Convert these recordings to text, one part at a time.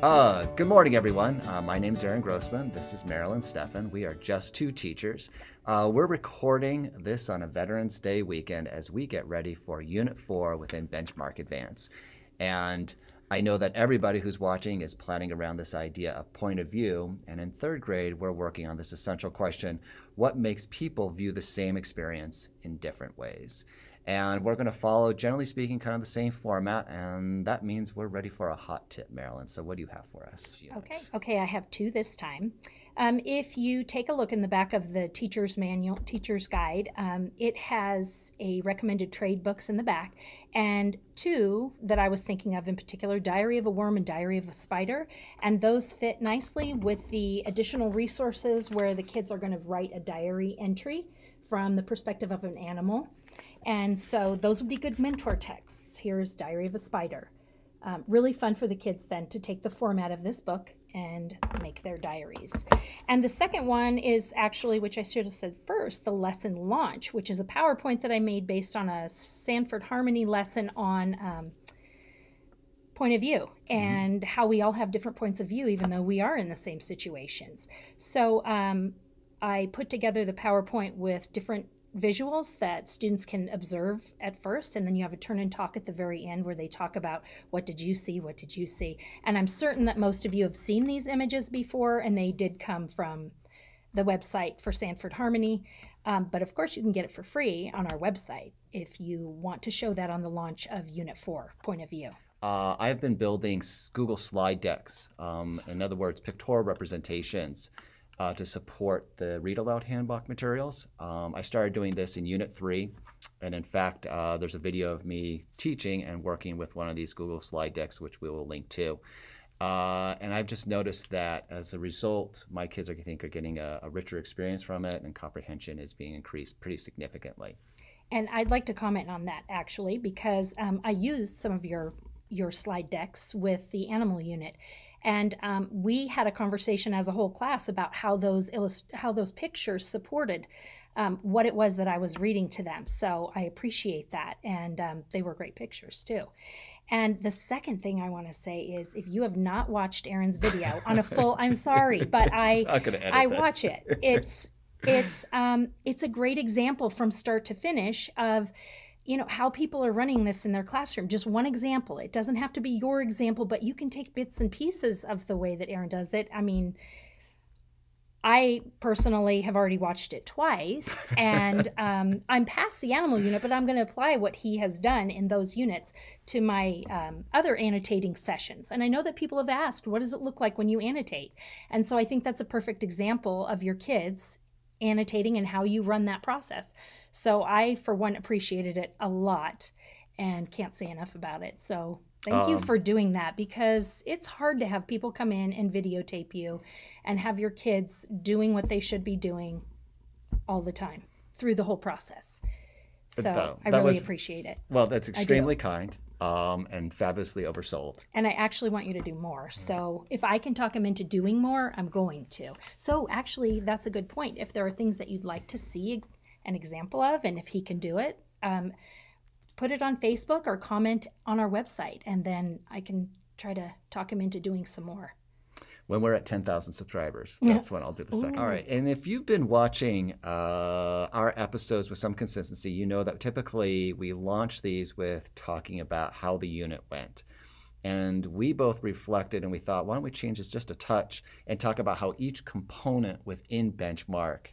Good morning, everyone. My name is Aaron Grossman. This is Marilyn Steffen. We are just two teachers. We're recording this on a Veterans Day weekend as we get ready for Unit 4 within Benchmark Advance. And I know that everybody who's watching is planning around this idea of point of view. And in third grade, we're working on this essential question: what makes people view the same experience in different ways? And we're going to follow, generally speaking, kind of the same format, and that means we're ready for a hot tip, Marilyn. So what do you have for us? Okay, I have two this time. If you take a look in the back of the teacher's manual, teacher's guide, it has a recommended trade books in the back, and two that I was thinking of in particular, Diary of a Worm and Diary of a Spider, and those fit nicely with the additional resources where the kids are going to write a diary entry from the perspective of an animal. And so those would be good mentor texts. Here's Diary of a Spider. Really fun for the kids then to take the format of this book and make their diaries. And the second one is actually, which I should have said first, the lesson launch, which is a PowerPoint that I made based on a Sanford Harmony lesson on point of view and how we all have different points of view, even though we are in the same situations. So I put together the PowerPoint with different visuals that students can observe at first, and then you have a turn and talk at the very end where they talk about what did you see, what did you see. And I'm certain that most of you have seen these images before, and they did come from the website for Sanford Harmony. But of course you can get it for free on our website if you want to show that on the launch of Unit 4, Point of View. I've been building Google slide decks, in other words, pictorial representations, to support the Read Aloud handbook materials. I started doing this in Unit 3, and in fact, there's a video of me teaching and working with one of these Google slide decks, which we will link to. And I've just noticed that as a result, my kids are getting a richer experience from it, and comprehension is being increased pretty significantly. And I'd like to comment on that actually, because I used some of your slide decks with the animal unit. And we had a conversation as a whole class about how those pictures supported what it was that I was reading to them. So I appreciate that. And they were great pictures too. And the second thing I want to say is, if you have not watched Aaron's video on a full, I'm sorry, but I watch it. It's a great example from start to finish of how people are running this in their classroom. Just one example. It doesn't have to be your example, but you can take bits and pieces of the way that Aaron does it. I mean, I personally have already watched it twice, and I'm past the animal unit, but I'm going to apply what he has done in those units to my other annotating sessions. And I know that people have asked, what does it look like when you annotate? And so I think that's a perfect example of your kids annotating and how you run that process. So I, for one, appreciated it a lot and can't say enough about it. So thank you for doing that, because it's hard to have people come in and videotape you and have your kids doing what they should be doing all the time through the whole process. So I really appreciate it. Well, that's extremely kind and fabulously oversold. And I actually want you to do more. So if I can talk him into doing more, I'm going to. So actually, that's a good point. If there are things that you'd like to see an example of, and if he can do it, put it on Facebook or comment on our website, and then I can try to talk him into doing some more. When we're at 10,000 subscribers, that's when I'll do the second. All right. And if you've been watching our episodes with some consistency, you know that typically we launch these with talking about how the unit went. And we both reflected and we thought, why don't we change this just a touch and talk about how each component within Benchmark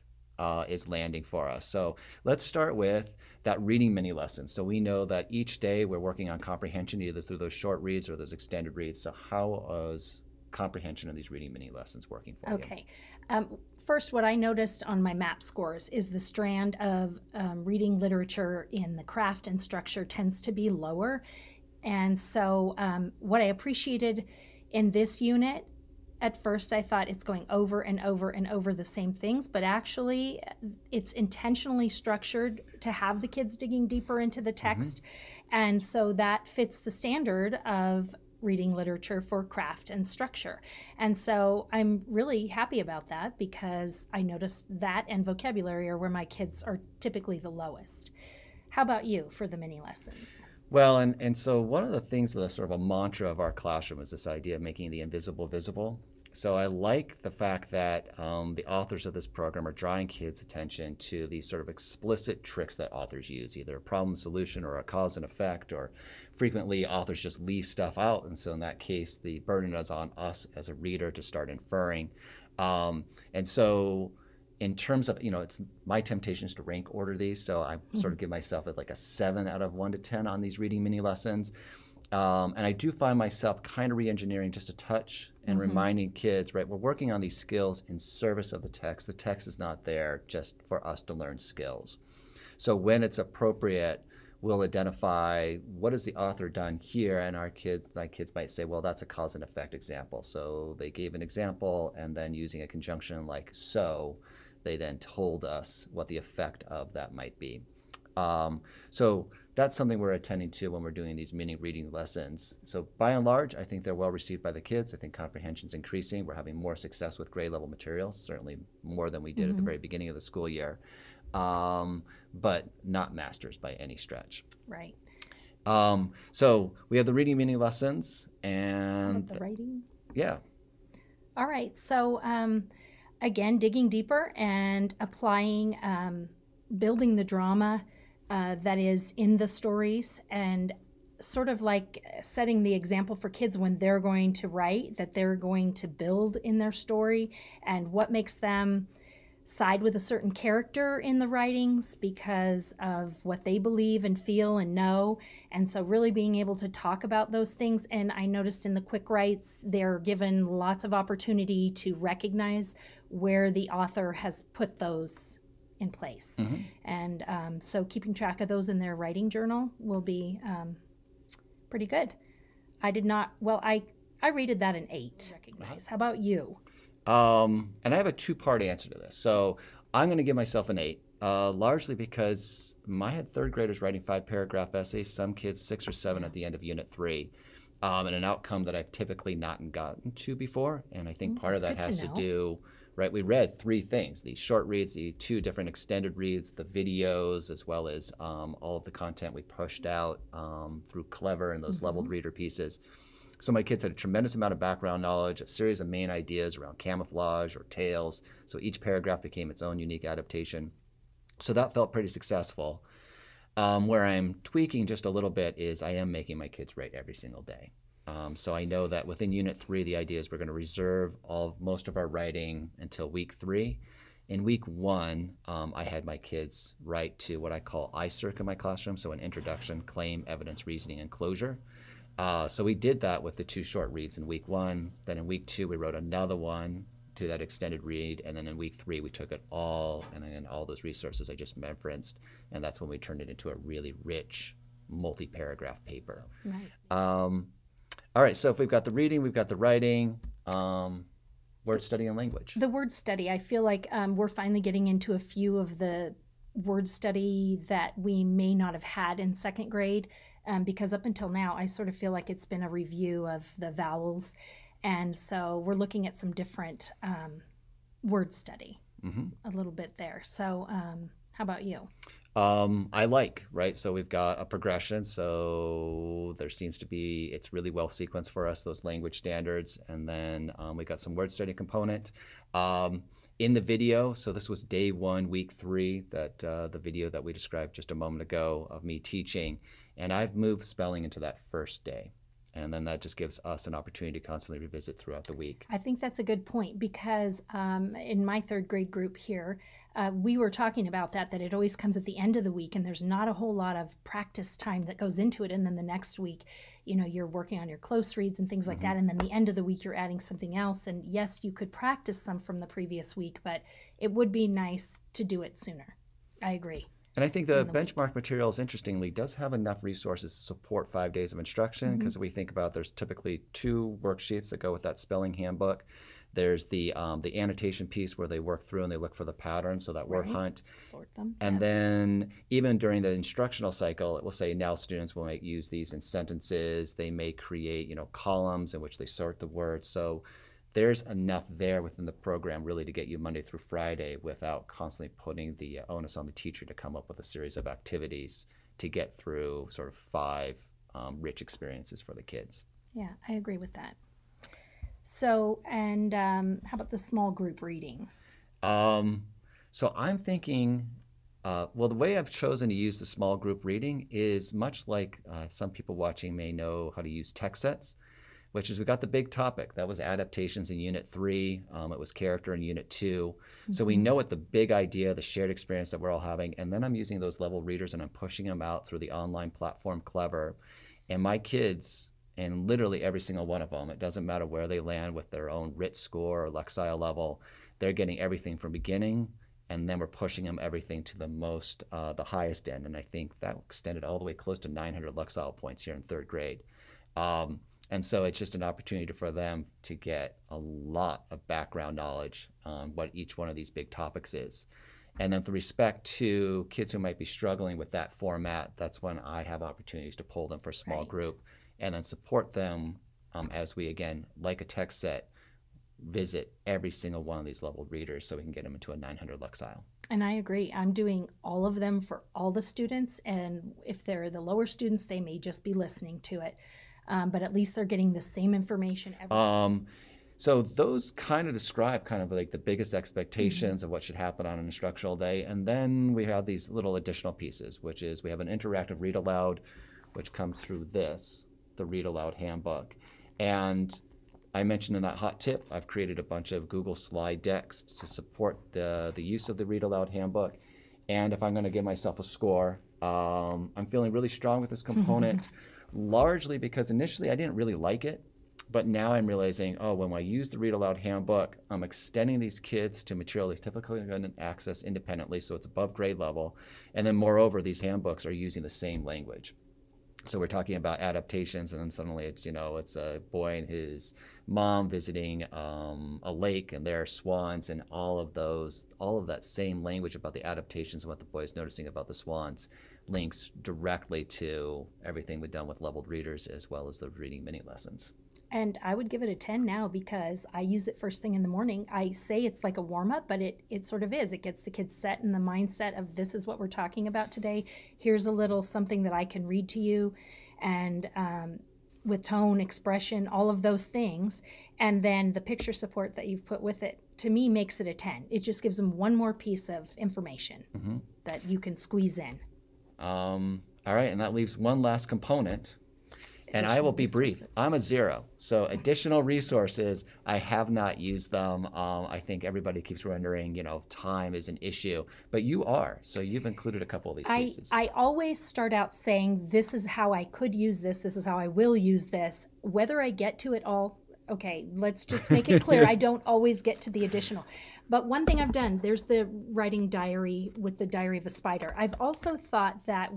is landing for us. So let's start with that reading mini lesson. So we know that each day we're working on comprehension, either through those short reads or those extended reads. So how was comprehension of these reading mini lessons working for you? Okay. First, what I noticed on my MAP scores is the strand of reading literature in the craft and structure tends to be lower. And so what I appreciated in this unit, at first I thought it's going over and over and over the same things, but actually it's intentionally structured to have the kids digging deeper into the text. And so that fits the standard of reading literature for craft and structure. And so I'm really happy about that, because I noticed that and vocabulary are where my kids are typically the lowest. How about you for the mini lessons? Well, and so one of the things, the sort of a mantra of our classroom is this idea of making the invisible visible. So I like the fact that the authors of this program are drawing kids' attention to these sort of explicit tricks that authors use, either a problem solution or a cause and effect, or frequently authors just leave stuff out. And so in that case, the burden is on us as a reader to start inferring. And so in terms of, it's my temptation is to rank order these. So I sort of give myself like a 7 out of 1 to 10 on these reading mini lessons. And I do find myself kind of re-engineering just a touch and reminding kids, right, we're working on these skills in service of the text. The text is not there just for us to learn skills. So when it's appropriate, we'll identify what has the author done here, and my kids might say, well, that's a cause and effect example. So they gave an example, and then using a conjunction like so, they then told us what the effect of that might be. So that's something we're attending to when we're doing these mini reading lessons. So by and large, I think they're well received by the kids. I think comprehension's increasing. We're having more success with grade level materials, certainly more than we did at the very beginning of the school year, but not masters by any stretch. Right. So we have the reading mini lessons and the writing. Yeah. All right. So again, digging deeper and applying, building the drama that is in the stories, and sort of like setting the example for kids when they're going to write, that they're going to build in their story, and what makes them side with a certain character in the writings because of what they believe and feel and know. And so really being able to talk about those things. And I noticed in the quick writes, they're given lots of opportunity to recognize where the author has put those in place. And so keeping track of those in their writing journal will be pretty good. I rated that an 8. Recognize. How about you? And I have a 2-part answer to this. So I'm going to give myself an 8, largely because I had 3rd graders writing 5-paragraph essays, some kids 6 or 7 at the end of Unit 3, and an outcome that I've typically not gotten to before. And I think part of that has to do, right, we read 3 things, these short reads, the 2 different extended reads, the videos, as well as all of the content we pushed out through Clever and those leveled reader pieces. So my kids had a tremendous amount of background knowledge, a series of main ideas around camouflage or tales. So each paragraph became its own unique adaptation. So that felt pretty successful. Where I'm tweaking just a little bit is I am making my kids write every single day. So I know that within Unit 3, the idea is we're going to reserve most of our writing until week 3. In week 1, I had my kids write to what I call ICIRC in my classroom, so an introduction, claim, evidence, reasoning, and closure. So we did that with the 2 short reads in week 1. Then in week 2, we wrote another one to that extended read. And then in week 3, we took it all, and then all those resources I just referenced. And that's when we turned it into a really rich multi-paragraph paper. Nice. All right, so if we've got the reading, we've got the writing, word study and language. The word study, I feel like we're finally getting into a few of the word study that we may not have had in 2nd grade. Because up until now, I sort of feel like it's been a review of the vowels. And so we're looking at some different word study a little bit there. So how about you? Right? So we've got a progression. So there seems to be, it's really well sequenced for us, those language standards. And then we got some word study component. In the video, so this was day 1, week 3, that the video that we described just a moment ago of me teaching. And I've moved spelling into that first day. And then that just gives us an opportunity to constantly revisit throughout the week. I think that's a good point because in my 3rd grade group here, we were talking about that it always comes at the end of the week and there's not a whole lot of practice time that goes into it. And then the next week, you're working on your close reads and things like that. And then the end of the week, you're adding something else. And yes, you could practice some from the previous week, but it would be nice to do it sooner. I agree. And I think the benchmark materials, interestingly, does have enough resources to support 5 days of instruction because we think about there's typically 2 worksheets that go with that spelling handbook. There's the annotation piece where they work through and they look for the patterns, so that word hunt. Sort them. And then even during the instructional cycle, it will say now students will use these in sentences. They may create, columns in which they sort the words. So there's enough there within the program really to get you Monday through Friday without constantly putting the onus on the teacher to come up with a series of activities to get through sort of 5 rich experiences for the kids. Yeah, I agree with that. So, and how about the small group reading? So I'm thinking, well, the way I've chosen to use the small group reading is much like some people watching may know how to use text sets, which is we got the big topic. That was adaptations in Unit 3. It was character in Unit 2. Mm-hmm. So we know what the big idea, the shared experience that we're all having. And then I'm using those level readers and I'm pushing them out through the online platform Clever. And my kids, and literally every single one of them, it doesn't matter where they land with their own RIT score or Lexile level, they're getting everything from beginning, and then we're pushing them everything to the highest end. And I think that extended all the way close to 900 Lexile points here in 3rd grade. And so it's just an opportunity for them to get a lot of background knowledge on what each one of these big topics is. And then with respect to kids who might be struggling with that format, that's when I have opportunities to pull them for small group and then support them as we, again, like a text set, visit every single one of these level readers so we can get them into a 900 Lexile. And I agree. I'm doing all of them for all the students. And if they're the lower students, they may just be listening to it. But at least they're getting the same information every So those kind of describe kind of like the biggest expectations of what should happen on an instructional day. And then we have these little additional pieces, which is we have an interactive read aloud, which comes through this, the read aloud handbook. And I mentioned in that hot tip, I've created a bunch of Google slide decks to support the use of the read aloud handbook. And if I'm going to give myself a score, I'm feeling really strong with this component, largely because initially I didn't really like it. But now I'm realizing, when I use the Read Aloud Handbook, I'm extending these kids to material they typically going to access independently, so it's above grade level. And then moreover, these handbooks are using the same language. So we're talking about adaptations, and then suddenly it's a boy and his mom visiting a lake, and there are swans, and all of that same language about the adaptations and what the boy is noticing about the swans links directly to everything we've done with leveled readers as well as the reading mini lessons. And I would give it a 10 now because I use it first thing in the morning. I say it's like a warm-up, but it sort of is. It gets the kids set in the mindset of this is what we're talking about today. Here's a little something that I can read to you, and with tone, expression, all of those things. And then the picture support that you've put with it, to me, makes it a 10. It just gives them one more piece of information that you can squeeze in. All right, and that leaves one last component. And I will be brief. I'm a 0. So additional resources, I have not used them. I think everybody keeps wondering, time is an issue. But you are. So you've included a couple of these pieces. I always start out saying, this is how I could use this. This is how I will use this. Whether I get to it all, okay, let's just make it clear. I don't always get to the additional. But one thing I've done, there's the writing diary with the Diary of a Spider. I've also thought that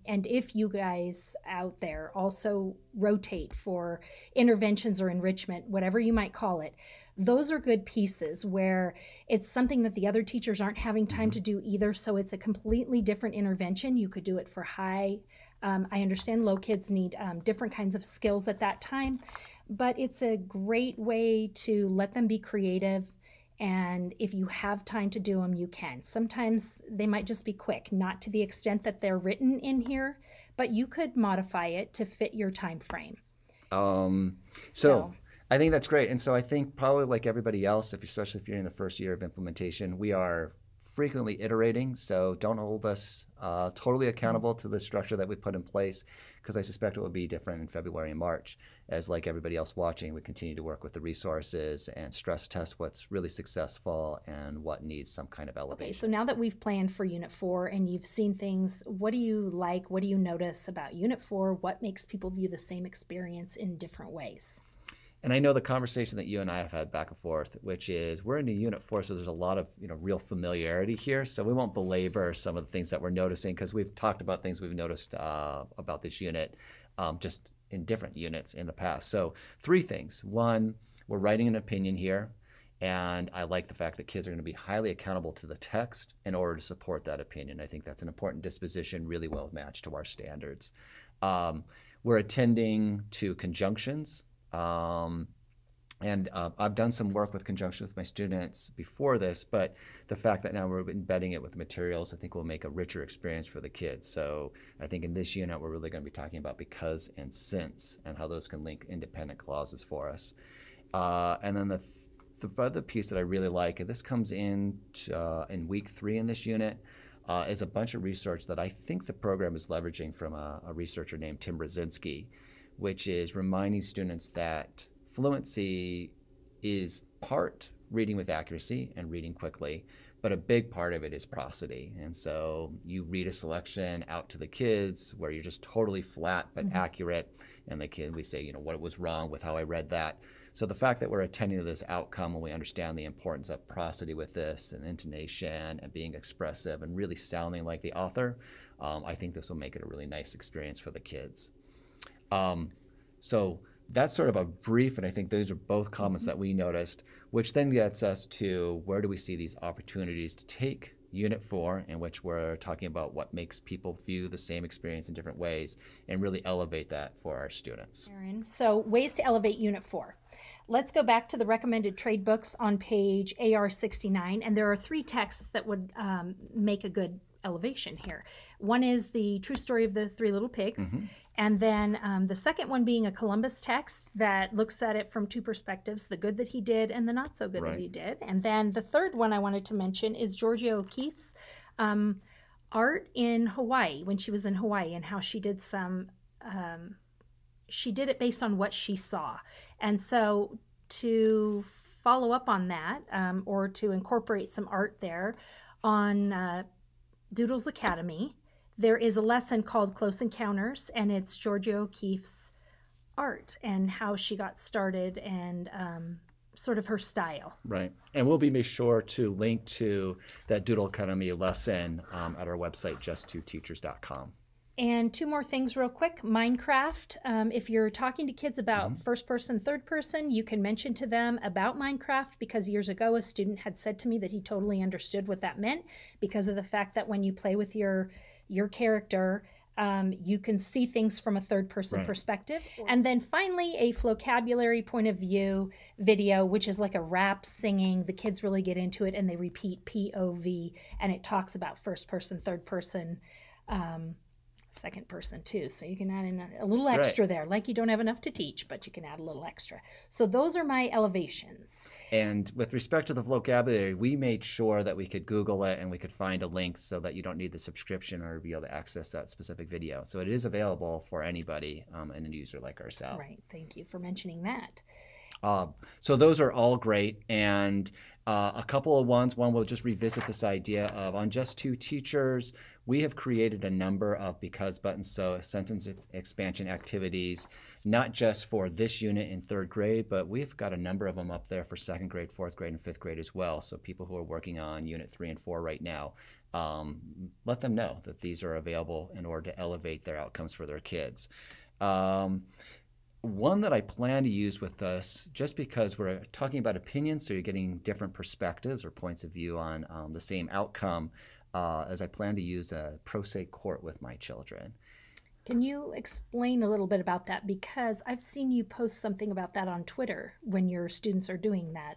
if you guys out there also rotate for interventions or enrichment, whatever you might call it, those are good pieces where it's something that the other teachers aren't having time to do either. So it's a completely different intervention. You could do it for high. I understand low kids need different kinds of skills at that time, but it's a great way to let them be creative. And if you have time to do them, you can. Sometimes they might just be quick, not to the extent that they're written in here, but you could modify it to fit your time frame. So I think that's great. And so I think probably like everybody else, especially if you're in the first year of implementation, we are frequently iterating. So don't hold us totally accountable to the structure that we put in place, because I suspect it will be different in February and March, as like everybody else watching, we continue to work with the resources and stress test what's really successful and what needs some kind of elevation. Okay, so now that we've planned for Unit 4 and you've seen things, what do you like? What do you notice about Unit 4? What makes people view the same experience in different ways? And I know the conversation that you and I have had back and forth, which is we're in Unit 4, so there's a lot of real familiarity here. So we won't belabor some of the things that we're noticing, because we've talked about things we've noticed about this unit just in different units in the past. So 3 things. 1, we're writing an opinion here, and I like the fact that kids are going to be highly accountable to the text in order to support that opinion. I think that's an important disposition, really well matched to our standards. We're attending to conjunctions. And I've done some work with conjunction with my students before this, but the fact that now we're embedding it with the materials, I think will make a richer experience for the kids. So I think in this unit, we're really going to be talking about because and since and how those can link independent clauses for us. And then the other piece that I really like, and this comes in week 3 in this unit, is a bunch of research that I think the program is leveraging from a researcher named Tim Brzezinski, which is reminding students that fluency is part reading with accuracy and reading quickly, but a big part of it is prosody. And so you read a selection out to the kids where you're just totally flat but accurate, and the kid, we say, what was wrong with how I read that. So the fact that we're attending to this outcome and we understand the importance of prosody with this and intonation and being expressive and really sounding like the author, I think this will make it a really nice experience for the kids. So that's sort of a brief, and I think those are both comments that we noticed, which then gets us to where do we see these opportunities to take Unit 4, in which we're talking about what makes people view the same experience in different ways, and really elevate that for our students. So ways to elevate Unit 4. Let's go back to the recommended trade books on page AR 69, and there are 3 texts that would make a good elevation here. One is the true story of the 3 little pigs, and then the second one being a Columbus text that looks at it from 2 perspectives, the good that he did and the not so good that he did. And then the third one I wanted to mention is Georgia O'Keeffe's art in Hawaii, when she was in Hawaii, and how she did she did it based on what she saw. And so to follow up on that, or to incorporate some art there on Doodles Academy, there is a lesson called Close Encounters, and it's Georgia O'Keeffe's art and how she got started and sort of her style. Right. And we'll be sure to link to that Doodle Academy lesson at our website, just2teachers.com. And 2 more things real quick. Minecraft. If you're talking to kids about first person, third person, you can mention to them about Minecraft, because years ago a student had said to me that he totally understood what that meant because of the fact that when you play with your character, you can see things from a third person perspective. And then finally, a vocabulary point of view video, which is like a rap singing. The kids really get into it and they repeat POV, and it talks about first person, third person, second person too. So you can add in a little extra there, like you don't have enough to teach, but you can add a little extra. So those are my elevations. And with respect to the vocabulary, we made sure that we could Google it and we could find a link so that you don't need the subscription or be able to access that specific video. So it is available for anybody and a user like ourselves. Right. Thank you for mentioning that. So those are all great. And a couple of ones. One, we'll just revisit this idea of on Just 2 Teachers, we have created a number of because, but, and so sentence expansion activities, not just for this unit in 3rd grade, but we've got a number of them up there for 2nd grade, 4th grade, and 5th grade as well. So people who are working on Unit 3 and 4 right now, let them know that these are available in order to elevate their outcomes for their kids. One that I plan to use with us, just because we're talking about opinions, so you're getting different perspectives or points of view on the same outcome, as I plan to use a ProSe Court with my children. Can you explain a little bit about that? Because I've seen you post something about that on Twitter when your students are doing that,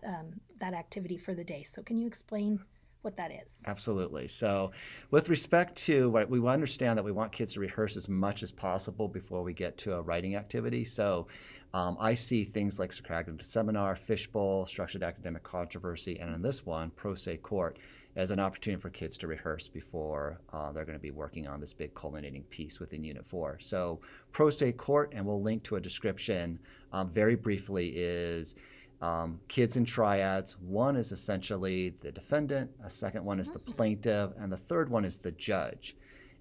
that activity for the day. So can you explain what that is? Absolutely. So with respect to what we understand, that we want kids to rehearse as much as possible before we get to a writing activity. So I see things like Socratic Seminar, Fishbowl, Structured Academic Controversy, and in this one, ProSe Court, as an opportunity for kids to rehearse before they're going to be working on this big culminating piece within Unit 4. So ProSe Court, and we'll link to a description very briefly, is kids in triads. One is essentially the defendant, a second one is the plaintiff, and the third one is the judge.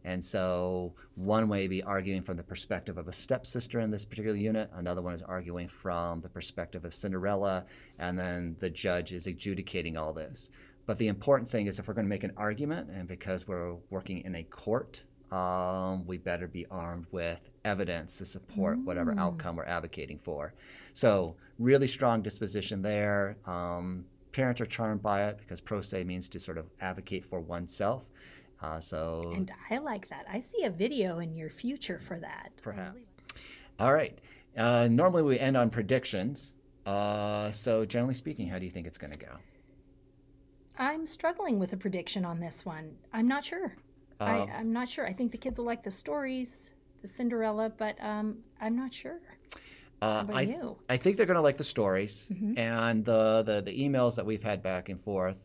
And so one may be arguing from the perspective of a stepsister in this particular unit, another one is arguing from the perspective of Cinderella, and then the judge is adjudicating all this. But the important thing is, if we're going to make an argument, and because we're working in a court, we better be armed with evidence to support whatever outcome we're advocating for. So really strong disposition there. Parents are charmed by it because pro se means to sort of advocate for oneself. And I like that. I see a video in your future for that. Perhaps. All right. Normally we end on predictions. So generally speaking, how do you think it's going to go? I'm struggling with a prediction on this one. I'm not sure. I'm not sure. I think the kids will like the stories, the Cinderella, but I'm not sure. How about you? I think they're going to like the stories, Mm-hmm. and the emails that we've had back and forth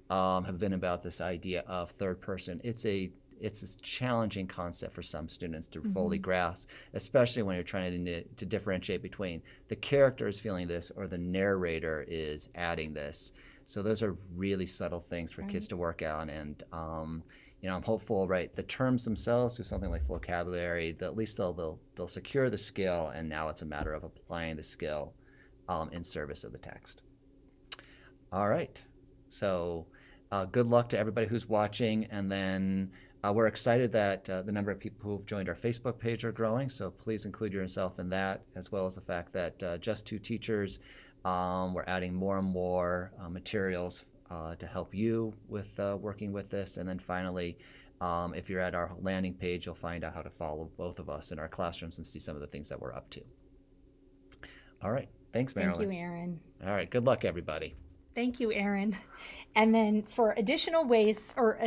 have been about this idea of third person. It's a challenging concept for some students to fully grasp, especially when you're trying to differentiate between the character is feeling this or the narrator is adding this. So those are really subtle things for kids to work out, and I'm hopeful, right? The terms themselves, through something like vocabulary, that at least they'll secure the skill, and now it's a matter of applying the skill in service of the text. All right. So good luck to everybody who's watching, and then we're excited that the number of people who've joined our Facebook page are growing, so please include yourself in that, as well as the fact that Just Two Teachers, we're adding more and more materials to help you with working with this. And then finally, if you're at our landing page, you'll find out how to follow both of us in our classrooms and see some of the things that we're up to. All right. Thanks, Marilyn. Thank you, Aaron. All right. Good luck, everybody. Thank you, Aaron. And then for additional ways, or